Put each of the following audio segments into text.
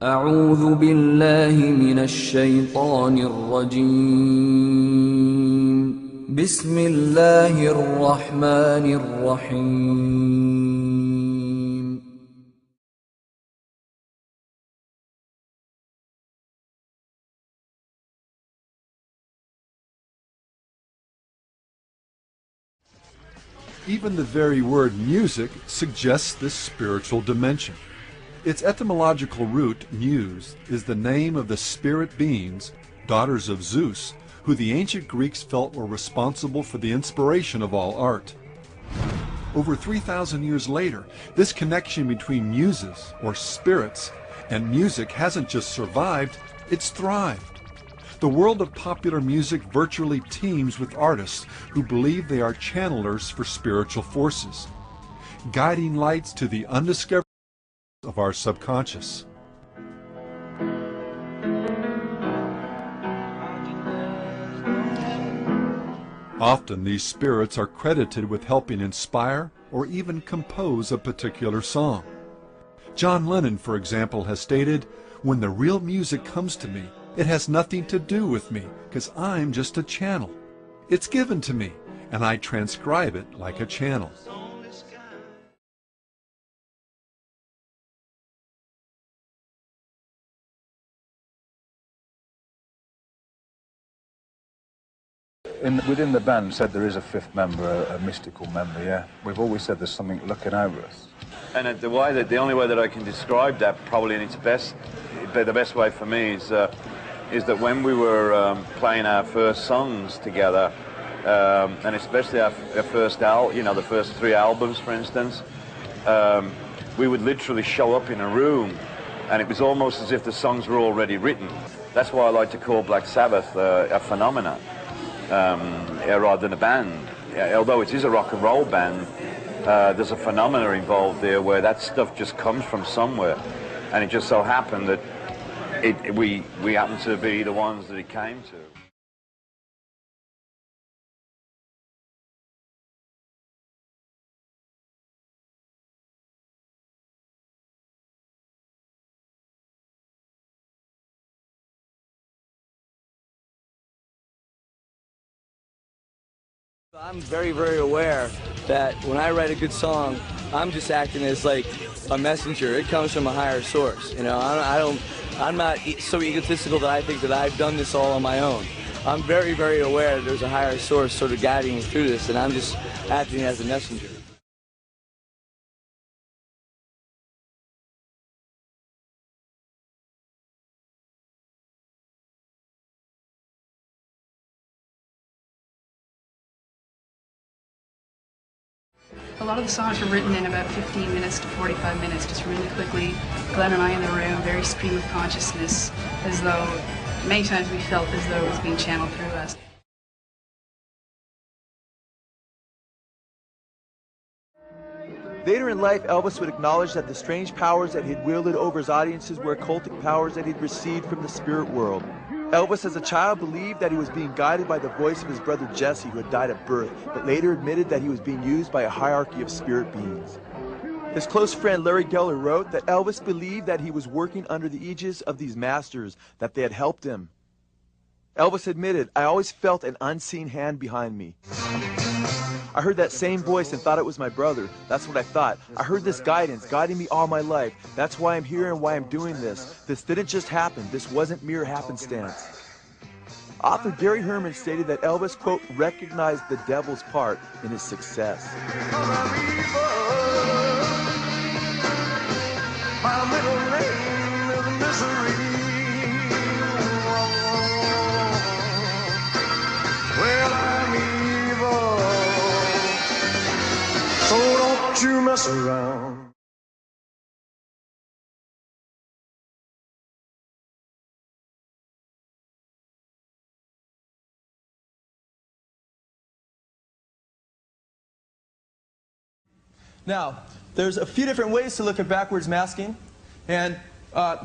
أعوذ بالله من الشيطان الرجيم بسم الله الرحمن الرحيم Even the very word music suggests this spiritual dimension. Its etymological root, muse, is the name of the spirit beings, daughters of Zeus, who the ancient Greeks felt were responsible for the inspiration of all art. Over 3,000 years later, this connection between muses, or spirits, and music hasn't just survived, it's thrived. The world of popular music virtually teems with artists who believe they are channelers for spiritual forces, guiding lights to the undiscovered of our subconscious. Often these spirits are credited with helping inspire or even compose a particular song. John Lennon, for example, has stated, "When the real music comes to me, it has nothing to do with me, because I'm just a channel. It's given to me, and I transcribe it like a channel." Within the band said there is a fifth member, a mystical member, yeah. We've always said there's something looking over us. And the only way that I can describe that, probably in its best, the best way for me is that when we were playing our first songs together, and especially our first the first 3 albums, for instance, we would literally show up in a room, and it was almost as if the songs were already written. That's why I like to call Black Sabbath a phenomenon. Rather than a band. Although it is a rock and roll band, there's a phenomena involved there where that stuff just comes from somewhere, and it just so happened that we happened to be the ones that it came to. I'm very, very aware that when I write a good song, I'm just acting as like a messenger. It comes from a higher source. You know, I'm not so egotistical that I think that I've done this all on my own. I'm very, very aware that there's a higher source sort of guiding me through this, and I'm just acting as a messenger. A lot of the songs were written in about 15 minutes to 45 minutes, just really quickly. Glenn and I in the room, very stream of consciousness, as though many times we felt as though it was being channeled through us. Later in life, Elvis would acknowledge that the strange powers that he'd wielded over his audiences were occultic powers that he'd received from the spirit world. Elvis, as a child, believed that he was being guided by the voice of his brother Jesse, who had died at birth, but later admitted that he was being used by a hierarchy of spirit beings. His close friend Larry Geller wrote that Elvis believed that he was working under the aegis of these masters, that they had helped him. Elvis admitted, "I always felt an unseen hand behind me. I heard that same voice and thought it was my brother. That's what I thought. I heard this guidance guiding me all my life. That's why I'm here and why I'm doing this. This didn't just happen. This wasn't mere happenstance." Author Gary Herman stated that Elvis, quote, recognized the devil's part in his success. My middle name is Misery. Well, I'm evil, so don't you mess around. Now, there's a few different ways to look at backwards masking, and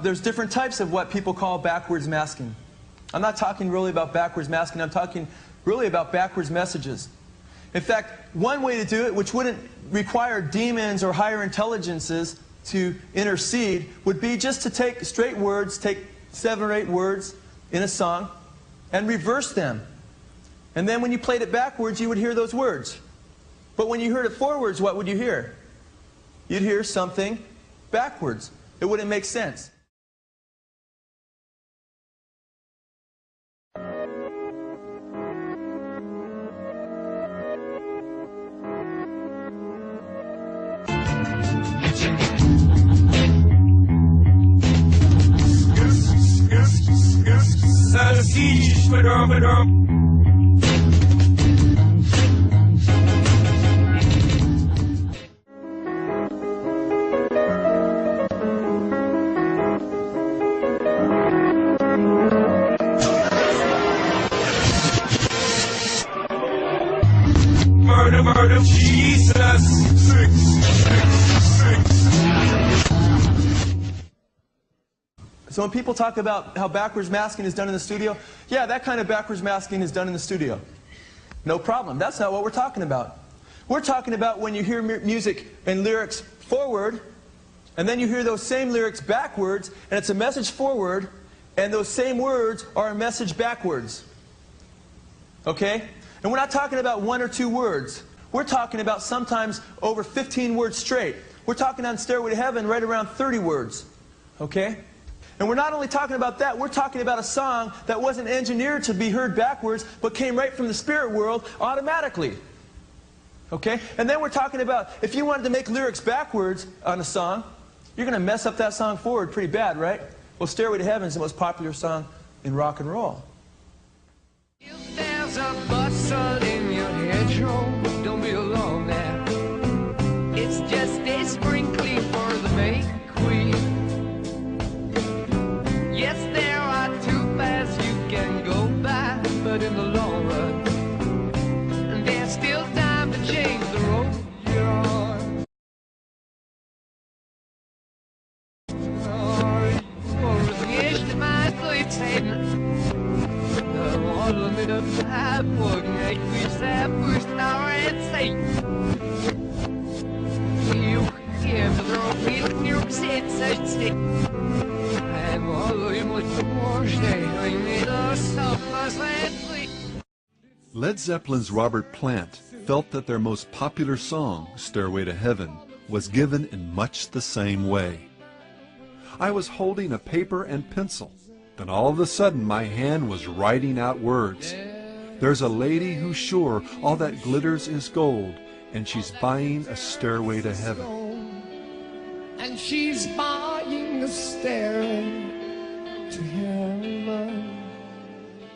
there's different types of what people call backwards masking. I'm not talking really about backwards masking, I'm talking really about backwards messages. In fact, one way to do it, which wouldn't require demons or higher intelligences, to intercede would be just to take straight words, take 7 or 8 words in a song, and reverse them. And then when you played it backwards, you would hear those words. But when you heard it forwards, what would you hear? You'd hear something backwards. It wouldn't make sense. Murder, murder, Jesus. 6, 6, 6. So when people talk about how backwards masking is done in the studio, yeah, that kind of backwards masking is done in the studio. No problem. That's not what we're talking about. We're talking about when you hear music and lyrics forward, and then you hear those same lyrics backwards, and it's a message forward, and those same words are a message backwards. Okay? And we're not talking about 1 or 2 words. We're talking about sometimes over 15 words straight. We're talking on Stairway to Heaven right around 30 words. Okay? And we're not only talking about that, we're talking about a song that wasn't engineered to be heard backwards, but came right from the spirit world automatically. Okay? And then we're talking about, if you wanted to make lyrics backwards on a song, you're going to mess up that song forward pretty bad, right? Well, Stairway to Heaven is the most popular song in rock and roll. If there's a bustle in your hedgerow, don't be alone there. It's just a sprinkling for the May Queen. Yes, there are 2 paths you can go by, but in the long run, there's still time to change the road you're on. Led Zeppelin's Robert Plant felt that their most popular song, Stairway to Heaven, was given in much the same way. I was holding a paper and pencil. Then all of a sudden my hand was writing out words. There's a lady who's sure all that glitters is gold, and she's buying a stairway to heaven. And she's buying a stairway to heaven.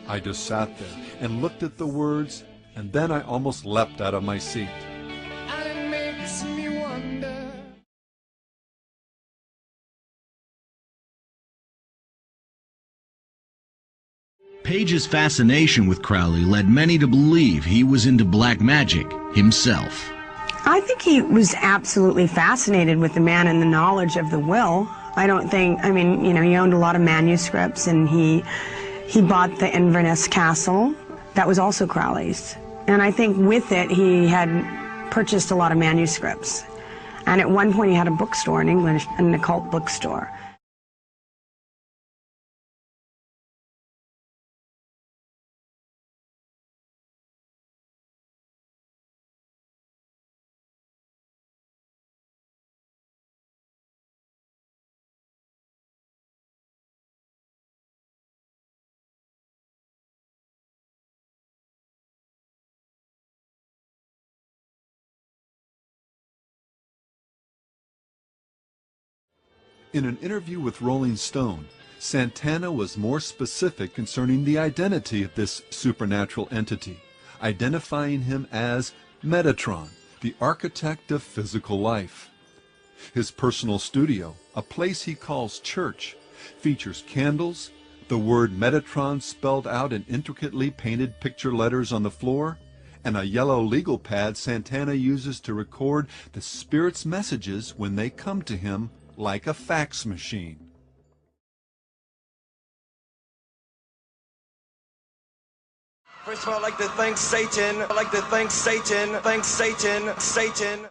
I just sat there and looked at the words, and then I almost leapt out of my seat. And it makes me wonder. Page's fascination with Crowley led many to believe he was into black magic himself. I think he was absolutely fascinated with the man and the knowledge of the will. I don't think, I mean, you know, he owned a lot of manuscripts, and he bought the Inverness Castle. That was also Crowley's. And I think with it, he had purchased a lot of manuscripts. And at one point, he had a bookstore in English, an occult bookstore. In an interview with Rolling Stone, Santana was more specific concerning the identity of this supernatural entity, identifying him as Metatron, the architect of physical life. His personal studio, a place he calls church, features candles, the word Metatron spelled out in intricately painted picture letters on the floor, and a yellow legal pad Santana uses to record the spirit's messages when they come to him like a fax machine. First of all, I'd like to thank Satan. I'd like to thank Satan. Thanks, Satan. Satan.